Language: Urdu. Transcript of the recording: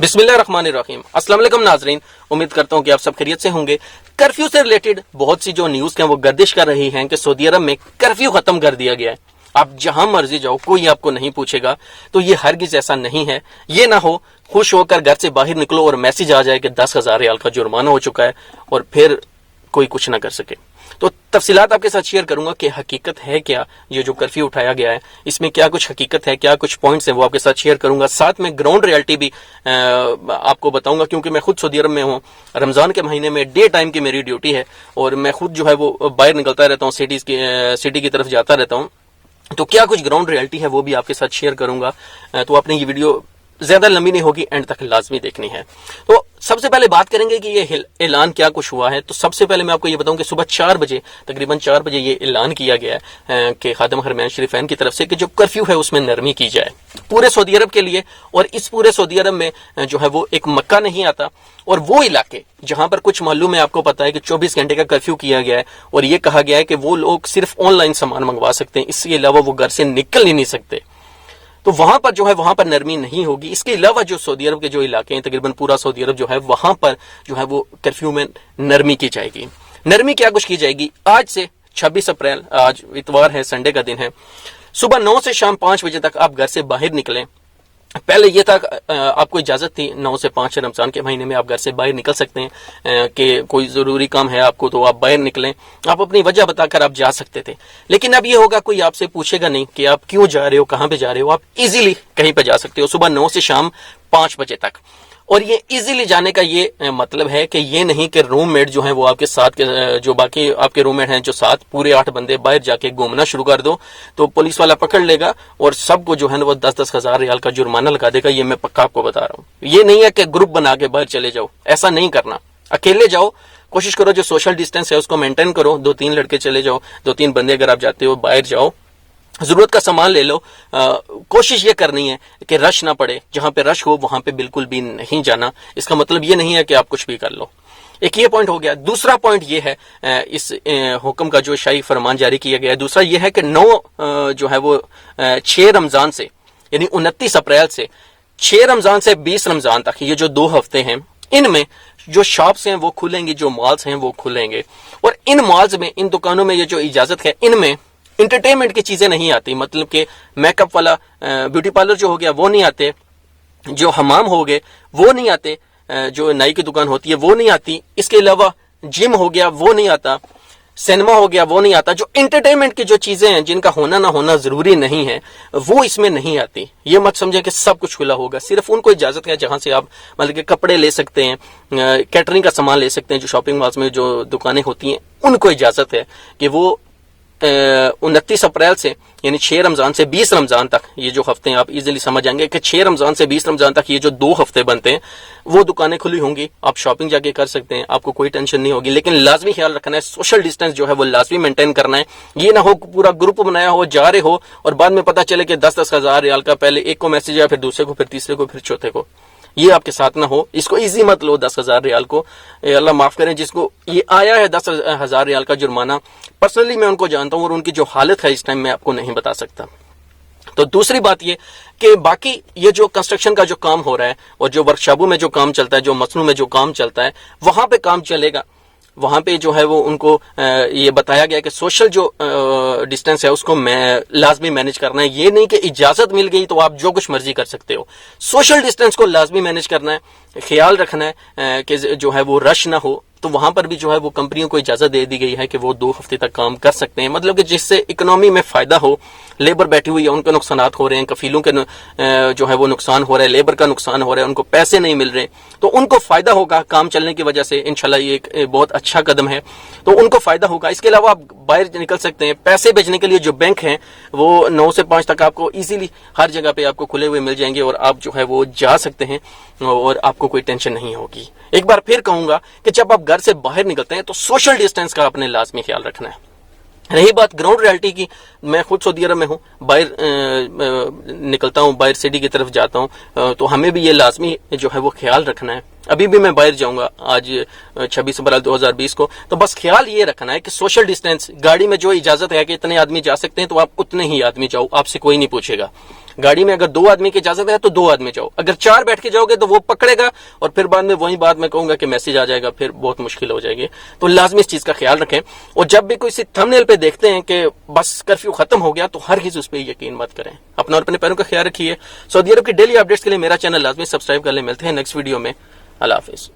بسم اللہ الرحمن الرحیم۔ السلام علیکم ناظرین، امید کرتا ہوں کہ آپ سب خیریت سے ہوں گے۔ کرفیو سے ریلیٹڈ بہت سی جو نیوز ہیں وہ گردش کر رہی ہیں کہ سعودی عرب میں کرفیو ختم کر دیا گیا ہے، آپ جہاں مرضی جاؤ کوئی آپ کو نہیں پوچھے گا۔ تو یہ ہرگز ایسا نہیں ہے، یہ نہ ہو خوش ہو کر گھر سے باہر نکلو اور میسج آ جائے کہ 10,000 ریال کا جرمانہ ہو چکا ہے اور پھر کوئی کچھ نہ کر سکے۔ تو تفصیلات آپ کے ساتھ شیئر کروں گا کہ حقیقت ہے کیا، یہ جو کرفیو اٹھایا گیا ہے اس میں کیا کچھ حقیقت ہے، کیا کچھ پوائنٹس ہیں وہ آپ کے ساتھ شیئر کروں گا۔ ساتھ میں گراؤنڈ ریالٹی بھی آپ کو بتاؤں گا، کیونکہ میں خود سعودی عرب میں ہوں۔ رمضان کے مہینے میں ڈے ٹائم کی میری ڈیوٹی ہے اور میں خود جو ہے وہ باہر نکلتا رہتا ہوں، سٹی کی طرف جاتا رہتا ہوں۔ تو کیا کچھ گراؤنڈ ریالٹی ہے وہ بھی آپ کے ساتھ شیئر کروں گا۔ تو آپ نے یہ ویڈیو زیادہ لمبی نہیں ہوگی، اینڈ تک لازمی دیکھنی ہے۔ تو سب سے پہلے بات کریں گے کہ یہ اعلان کیا کچھ ہوا ہے۔ تو سب سے پہلے میں آپ کو یہ بتاؤں کہ صبح 4 بجے تقریباً 4 بجے یہ اعلان کیا گیا ہے کہ خادم حرمین شریفین کی طرف سے کہ جو کرفیو ہے اس میں نرمی کی جائے پورے سعودی عرب کے لیے۔ اور اس پورے سعودی عرب میں جو ہے وہ ایک مکہ نہیں آتا، اور وہ علاقے جہاں پر کچھ معلوم ہے، آپ کو پتا ہے کہ 24 گھنٹے کا کرفیو کیا گیا ہے اور یہ کہا گیا ہے کہ وہ لوگ صرف آن لائن سامان منگوا سکتے ہیں، اس کے علاوہ وہ گھر سے نکل ہی نہیں سکتے۔ تو وہاں پر جو ہے وہاں پر نرمی نہیں ہوگی۔ اس کے علاوہ جو سعودی عرب کے جو علاقے ہیں، تقریباً پورا سعودی عرب جو ہے وہاں پر جو ہے وہ کرفیو میں نرمی کی جائے گی۔ نرمی کیا کچھ کی جائے گی؟ آج سے 26 اپریل، آج اتوار ہے، سنڈے کا دن ہے، صبح 9 سے شام 5 بجے تک آپ گھر سے باہر نکلیں۔ پہلے یہ تھا آپ کو اجازت تھی 9 سے 5 رمضان کے مہینے میں آپ گھر سے باہر نکل سکتے ہیں کہ کوئی ضروری کام ہے آپ کو تو آپ باہر نکلیں، آپ اپنی وجہ بتا کر آپ جا سکتے تھے۔ لیکن اب یہ ہوگا کوئی آپ سے پوچھے گا نہیں کہ آپ کیوں جا رہے ہو، کہاں پہ جا رہے ہو، آپ ایزیلی کہیں پہ جا سکتے ہو صبح 9 سے شام 5 بجے تک۔ اور یہ ایزیلی جانے کا یہ مطلب ہے کہ یہ نہیں کہ روم میٹ جو ہیں وہ آپ کے ساتھ جو باقی آپ کے روم میٹ ہیں جو ساتھ پورے 8 بندے باہر جا کے گھومنا شروع کر دو تو پولیس والا پکڑ لے گا اور سب کو جو ہے نا وہ 10,000 ریال کا جرمانہ لگا دے گا۔ یہ میں پکا آپ کو بتا رہا ہوں۔ یہ نہیں ہے کہ گروپ بنا کے باہر چلے جاؤ، ایسا نہیں کرنا۔ اکیلے جاؤ، کوشش کرو جو سوشل ڈسٹینس ہے اس کو مینٹین کرو، 2-3 لڑکے چلے جاؤ، 2-3 بندے اگر آپ جاتے ہو باہر جاؤ، ضرورت کا سامان لے لو۔ کوشش یہ کرنی ہے کہ رش نہ پڑے، جہاں پہ رش ہو وہاں پہ بالکل بھی نہیں جانا۔ اس کا مطلب یہ نہیں ہے کہ آپ کچھ بھی کر لو۔ ایک یہ پوائنٹ ہو گیا۔ دوسرا پوائنٹ یہ ہے اس حکم کا جو شاہی فرمان جاری کیا گیا ہے، دوسرا یہ ہے کہ 9 جو ہے وہ 6 رمضان سے یعنی 29 اپریل سے 6 رمضان سے 20 رمضان تک، یہ جو 2 ہفتے ہیں، ان میں جو شاپس ہیں وہ کھلیں گی، جو مالز ہیں وہ کھلیں گے۔ اور ان مالز میں، ان دکانوں میں یہ جو اجازت ہے، ان میں انٹرٹینمنٹ کی چیزیں نہیں آتی، مطلب کہ میک اپ والا بیوٹی پارلر جو ہو گیا وہ نہیں آتے، جو حمام ہو گئے وہ نہیں آتے، جو نائی کی دکان ہوتی ہے وہ نہیں آتی، اس کے علاوہ جم ہو گیا وہ نہیں آتا، سینما ہو گیا وہ نہیں آتا۔ جو انٹرٹینمنٹ کی جو چیزیں ہیں جن کا ہونا نہ ہونا ضروری نہیں ہے وہ اس میں نہیں آتی۔ یہ مت سمجھیں کہ سب کچھ کھلا ہوگا، صرف ان کو اجازت ہے جہاں سے آپ مطلب کہ کپڑے لے سکتے ہیں، کیٹرنگ کا سامان لے سکتے ہیں، جو شاپنگ مالز میں جو دکانیں ہوتی ہیں ان کو اجازت ہے کہ وہ 29 اپریل سے یعنی 6 رمضان سے 20 رمضان تک، یہ جو ہفتے ہیں آپ ایزیلی سمجھ جائیں گے کہ 6 رمضان سے 20 رمضان تک یہ جو 2 ہفتے بنتے ہیں وہ دکانیں کھلی ہوں گی، آپ شاپنگ جا کے کر سکتے ہیں، آپ کو کوئی ٹینشن نہیں ہوگی۔ لیکن لازمی خیال رکھنا ہے، سوشل ڈسٹینس جو ہے وہ لازمی مینٹین کرنا ہے۔ یہ نہ ہو پورا گروپ بنایا ہو، جا رہے ہو اور بعد میں پتہ چلے کہ 10,000 ریال کا پہلے ایک کو میسج آیا، پھر دوسرے کو، پھر تیسرے کو، پھر چوتھے کو۔ یہ آپ کے ساتھ نہ ہو، اس کو ایزی مت لو 10,000 ریال کو۔ اللہ معاف کریں جس کو یہ آیا ہے 10,000 ریال کا جرمانہ، پرسنلی میں ان کو جانتا ہوں اور ان کی جو حالت ہے اس ٹائم میں آپ کو نہیں بتا سکتا۔ تو دوسری بات یہ کہ باقی یہ جو کنسٹرکشن کا جو کام ہو رہا ہے اور جو ورکشاپوں میں جو کام چلتا ہے، جو مصنوع میں جو کام چلتا ہے، وہاں پہ کام چلے گا۔ وہاں پہ جو ہے وہ ان کو یہ بتایا گیا کہ سوشل جو ڈسٹینس ہے اس کو لازمی مینیج کرنا ہے۔ یہ نہیں کہ اجازت مل گئی تو آپ جو کچھ مرضی کر سکتے ہو، سوشل ڈسٹینس کو لازمی مینیج کرنا ہے، خیال رکھنا ہے کہ جو ہے وہ رش نہ ہو۔ تو وہاں پر بھی جو ہے وہ کمپنیوں کو اجازت دے دی گئی ہے کہ وہ 2 ہفتے تک کام کر سکتے ہیں، مطلب کہ جس سے اکنامی میں فائدہ ہو۔ لیبر بیٹھی ہوئی ہے، ان کے نقصانات ہو رہے ہیں، کفیلوں کے جو ہے وہ نقصان ہو رہا ہے، لیبر کا نقصان ہو رہا ہے، ان کو پیسے نہیں مل رہے، تو ان کو فائدہ ہوگا کام چلنے کی وجہ سے۔ انشاءاللہ یہ ایک بہت اچھا قدم ہے، تو ان کو فائدہ ہوگا۔ اس کے علاوہ آپ باہر نکل سکتے ہیں، پیسے بھیجنے کے لیے جو بینک ہیں وہ 9 سے 5 تک آپ کو ایزیلی ہر جگہ پہ آپ کو کھلے ہوئے مل جائیں گے اور آپ جو ہے وہ جا سکتے ہیں اور آپ کو کوئی ٹینشن نہیں ہوگی۔ ایک بار پھر کہوں گا کہ جب آپ گھر سے باہر نکلتے ہیں تو سوشل ڈسٹینس کا اپنے لازمی خیال رکھنا ہے۔ رہی بات گراؤنڈ ریالٹی کی، میں خود سعودی عرب میں ہوں، باہر نکلتا ہوں، باہر سٹی کی طرف جاتا ہوں، تو ہمیں بھی یہ لازمی جو ہے وہ خیال رکھنا ہے۔ ابھی بھی میں باہر جاؤں گا آج 26 اپریل 2020 کو، تو بس خیال یہ رکھنا ہے کہ سوشل ڈسٹینس، گاڑی میں جو اجازت ہے کہ اتنے آدمی جا سکتے ہیں تو آپ اتنے ہی آدمی جاؤ، آپ سے کوئی نہیں پوچھے گا۔ گاڑی میں اگر 2 آدمی کی اجازت ہے تو 2 آدمی جاؤ, اگر 4 بیٹھ کے جاؤ گے تو وہ پکڑے گا اور پھر بعد میں وہی بات میں کہوں گا کہ میسج آ جائے گا, پھر بہت مشکل ہو جائے گی. تو لازمی اس چیز کا خیال رکھیں, اور جب بھی کوئی تھمبنیل پہ دیکھتے ہیں کہ بس کرفیو ختم ہو گیا تو ہرگز اس پہ یقین مت کریں. اپنا اور اپنے پیروں کا خیال رکھیے. سعودی عرب کی ڈیلی اپڈیٹس کے لیے میرا چینل لازمی سبسکرائب کر لیں. ملتے ہیں نیکسٹ ویڈیو میں. اللہ حافظ.